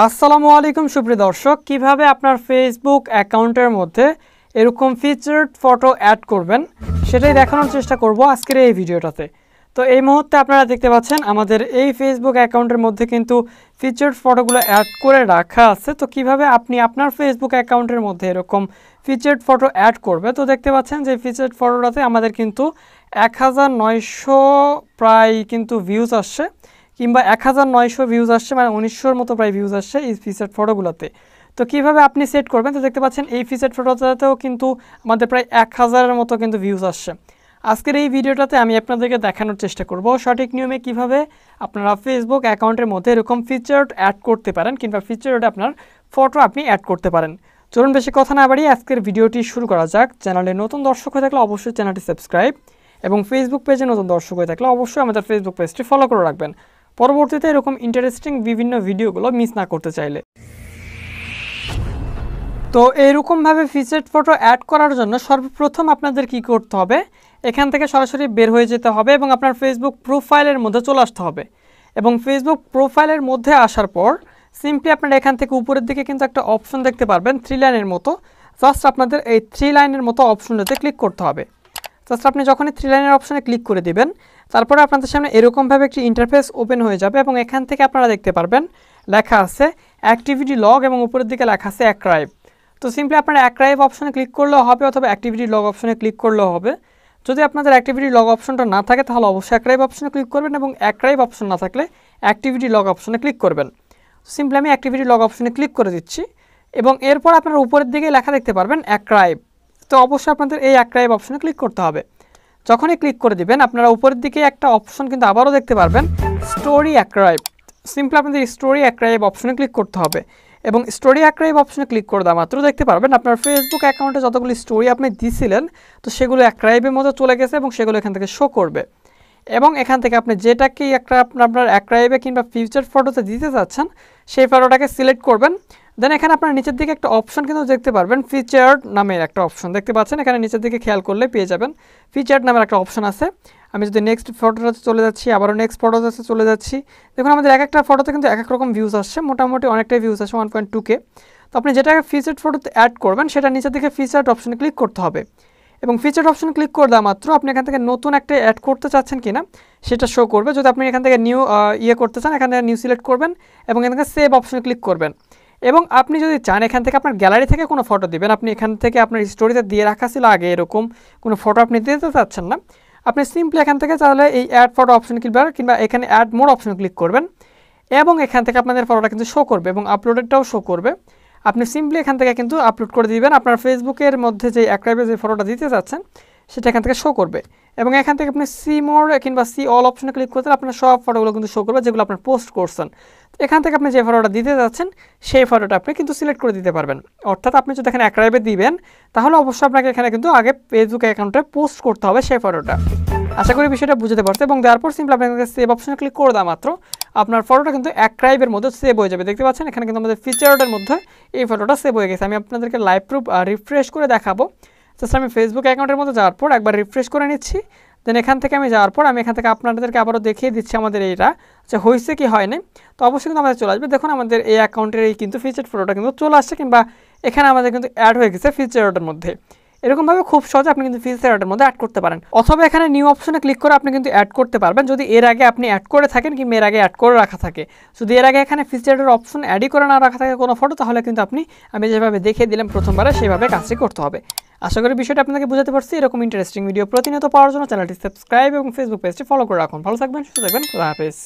আসসালামু আলাইকুম সুপ্রিয় দর্শক, কিভাবে আপনার ফেসবুক অ্যাকাউন্টের মধ্যে এরকম ফিচার্ড ফটো অ্যাড করবেন সেটাই দেখানোর চেষ্টা করব আজকের এই ভিডিওটাতে। তো এই মুহূর্তে আপনারা দেখতে পাচ্ছেন আমাদের এই ফেসবুক অ্যাকাউন্টের মধ্যে কিন্তু ফিচার্ড ফটোগুলো অ্যাড করে রাখা আছে। তো কিভাবে আপনি আপনার ফেসবুক অ্যাকাউন্টের মধ্যে এরকম ফিচার্ড ফটো অ্যাড করবে, তো দেখতে পাচ্ছেন যে ফিচার্ড ফটোটাতে আমাদের কিন্তু 1900 প্রায় কিন্তু ভিউজ আসছে, কিংবা 1900 ভিউজ আসছে, মানে 1900-র মতো প্রায় ভিউজ আসছে এই ফিচার্ড ফটোগুলোতে। তো কীভাবে আপনি সেট করবেন, তো দেখতে পাচ্ছেন এই ফিচার্ড ফটোটাতেও কিন্তু আমাদের প্রায় 1000-এর মতো কিন্তু ভিউজ আসছে। আজকের এই ভিডিওটাতে আমি আপনাদেরকে দেখানোর চেষ্টা করব সঠিক নিয়মে কিভাবে আপনারা ফেসবুক অ্যাকাউন্টের মধ্যে এরকম ফিচার্ড অ্যাড করতে পারেন, কিংবা ফিচার্ড আপনার ফটো আপনি অ্যাড করতে পারেন। চলুন বেশি কথা না বাড়িয়ে আজকের ভিডিওটি শুরু করা যাক। চ্যানেলে নতুন দর্শক হয়ে থাকলে অবশ্যই চ্যানেলটি সাবস্ক্রাইব, এবং ফেসবুক পেজে নতুন দর্শক হয়ে থাকলে অবশ্যই আমাদের ফেসবুক পেজটি ফলো করে রাখবেন, পরবর্তীতে এরকম ইন্টারেস্টিং বিভিন্ন ভিডিওগুলো মিস না করতে চাইলে। তো এইরকমভাবে ফিচার্ড ফটো অ্যাড করার জন্য সর্বপ্রথম আপনাদের কি করতে হবে, এখান থেকে সরাসরি বের হয়ে যেতে হবে এবং আপনার ফেসবুক প্রোফাইলের মধ্যে চলে আসতে হবে। এবং ফেসবুক প্রোফাইলের মধ্যে আসার পর সিম্পলি আপনারা এখান থেকে উপরের দিকে কিন্তু একটা অপশন দেখতে পারবেন 3 লাইনের মতো। জাস্ট আপনাদের এই 3 লাইনের মতো অপশনটাতে ক্লিক করতে হবে। জাস্ট আপনি যখনই 3 লাইনের অপশনে ক্লিক করে দিবেন, তারপরে আপনাদের সামনে এরকমভাবে একটি ইন্টারফেস ওপেন হয়ে যাবে এবং এখান থেকে আপনারা দেখতে পারবেন লেখা আছে অ্যাক্টিভিটি লগ এবং উপরের দিকে লেখা আছে অ্যাক্রাইভ। তো সিম্পলি আপনারা অ্যাক্রাইভ অপশনে ক্লিক করলেও হবে, অথবা অ্যাক্টিভিটি লগ অপশনে ক্লিক করলেও হবে। যদি আপনাদের অ্যাক্টিভিটি লগ অপশনটা না থাকে তাহলে অবশ্যই অ্যাক্রাইভ অপশনে ক্লিক করবেন, এবং অ্যাক্রাইভ অপশন না থাকলে অ্যাক্টিভিটি লগ অপশনে ক্লিক করবেন। সিম্পলি আমি অ্যাক্টিভিটি লগ অপশনে ক্লিক করে দিচ্ছি, এবং এরপর আপনারা উপরের দিকে লেখা দেখতে পারবেন অ্যাক্রাইভ। তো অবশ্যই আপনাদের এই অ্যাক্রাইভ অপশনে ক্লিক করতে হবে। যখনই ক্লিক করে দিবেন আপনারা উপরের দিকে একটা অপশন কিন্তু আবারও দেখতে পারবেন স্টোরি অ্যাক্রাইভ। সিম্পলি আপনাদের স্টোরি অ্যাক্রাইভ অপশনে ক্লিক করতে হবে, এবং স্টোরি অ্যাক্রাইভ অপশনে ক্লিক করে দেওয়া মাত্র দেখতে পারবেন আপনার ফেসবুক অ্যাকাউন্টে যতগুলি স্টোরি আপনি দিয়েছিলেন তো সেগুলো অ্যাক্রাইভের মধ্যে চলে গেছে এবং সেগুলো এখান থেকে শো করবে। এবং এখান থেকে আপনি যেটাকেই একটা আপনার অ্যাক্রাইভে কিংবা ফিচার ফটোতে দিতে চাচ্ছেন সেই ফটোটাকে সিলেক্ট করবেন। দেন এখানে আপনার নিচের দিকে একটা অপশন কিন্তু দেখতে পারবেন ফিচার্ড নামের একটা অপশন দেখতে পাচ্ছেন, এখানে নিচের দিকে খেয়াল করলে পেয়ে যাবেন ফিচার্ড নামের একটা অপশন আছে। আমি যদি নেক্সট ফটোটাতে চলে যাচ্ছি, আবারও নেক্সট ফটোটাতে চলে যাচ্ছি, দেখুন আমাদের এক একটা ফটোতে কিন্তু এক এক রকম ভিউজ আসছে, মোটামুটি অনেকটাই ভিউজ আসছে 1.2K। তো আপনি যেটাকে ফিচার্ড ফটোতে অ্যাড করবেন সেটা নিচের দিকে ফিচার্ড অপশনে ক্লিক করতে হবে, এবং ফিচার্ড অপশন ক্লিক করে দেওয়া মাত্র আপনি এখান থেকে নতুন একটা অ্যাড করতে চাচ্ছেন কিনা সেটা শো করবে। যদি আপনি এখান থেকে নিউ করতে চান এখান থেকে নিউ সিলেক্ট করবেন এবং এখান থেকে সেভ অপশনে ক্লিক করবেন। এবং আপনি যদি চান এখান থেকে আপনার গ্যালারি থেকে কোনো ফটো দিবেন, আপনি এখান থেকে আপনার স্টোরিতে দিয়ে রাখা ছিল আগে এরকম কোনো ফটো আপনি দিতে চাচ্ছেন না, আপনি সিম্পলি এখান থেকে তাহলে এই অ্যাড ফটো অপশন কিংবা এখানে অ্যাড মোর অপশনে ক্লিক করবেন, এবং এখান থেকে আপনাদের ফটোটা কিন্তু শো করবে এবং আপলোডেডটাও শো করবে। আপনি সিম্পলি এখান থেকে কিন্তু আপলোড করে দিবেন, আপনার ফেসবুকের মধ্যে যে অ্যাক্রাইভে যে ফটোটা দিতে চাচ্ছেন সেটা এখান থেকে শো করবে। এবং এখান থেকে আপনি সি মোর কিংবা সি অল অপশনে ক্লিক করতে আপনার সব ফটোগুলো কিন্তু শো করবে যেগুলো আপনার পোস্ট করছেন। এখান থেকে আপনি যে ফটোটা দিতে যাচ্ছেন সেই ফটোটা আপনি কিন্তু সিলেক্ট করে দিতে পারবেন। অর্থাৎ আপনি যদি এখানে অ্যাক্রাইভে দিবেন তাহলে অবশ্যই আপনাকে এখানে কিন্তু আগে ফেসবুক অ্যাকাউন্টে পোস্ট করতে হবে সেই ফটোটা। আশা করি বিষয়টা বুঝতে পারছে। এবং দেওয়ার পর সিম্পলি আপনাকে সেভ অপশনে ক্লিক করে দেওয়া মাত্র আপনার ফটোটা কিন্তু অ্যাক্রাইভের মধ্যে সেভ হয়ে যাবে। দেখতে পাচ্ছেন এখানে কিন্তু আমাদের ফিচার্ডের মধ্যে এই ফটোটা সেভ হয়ে গেছে। আমি আপনাদেরকে লাইভ প্রুফ রিফ্রেশ করে দেখাবো। জাস্ট আমি ফেসবুক অ্যাকাউন্টের মধ্যে যাওয়ার পর একবার রিফ্রেশ করে নিচ্ছি, দেন এখান থেকে আমি যাওয়ার পর আমি এখান থেকে আপনাদেরকে আবারও দেখিয়ে দিচ্ছি আমাদের এইটা যে হয়েছে কি হয়নি। তো অবশ্যই কিন্তু আমাদের চলে আসবে। দেখুন আমাদের এই অ্যাকাউন্টের এই কিন্তু ফিচার্ড ফটোটা কিন্তু চলে আসছে, কিংবা এখানে আমাদের কিন্তু অ্যাড হয়ে গেছে ফিচার্ডের মধ্যে। এরকমভাবে খুব সহজে আপনি কিন্তু ফিচার্ডের মধ্যে অ্যাড করতে পারেন, অথবা এখানে নিউ অপশনে ক্লিক করে আপনি কিন্তু অ্যাড করতে পারবেন যদি এর আগে আপনি অ্যাড করে থাকেন কিংবা এর আগে অ্যাড করে রাখা থাকে। যদি এর আগে এখানে ফিচার্ডের অপশন অ্যাডই করে না রাখা থাকে কোনো ফটো, তাহলে কিন্তু আমি যেভাবে দেখিয়ে দিলাম প্রথমবারে সেভাবে কাজটি করতে হবে। আশা করি বিষয়টা আপনাকে বুঝাতে পারছি। এরকম ইন্টারেস্টিং ভিডিও প্রতিনিয়ত পাওয়ার জন্য চ্যানেলটি সাবস্ক্রাইব এবং ফেসবুক পেজটি ফলো করে রাখুন। ভালো থাকবেন, সুস্থ থাকবেন, খোদা হাফেজ।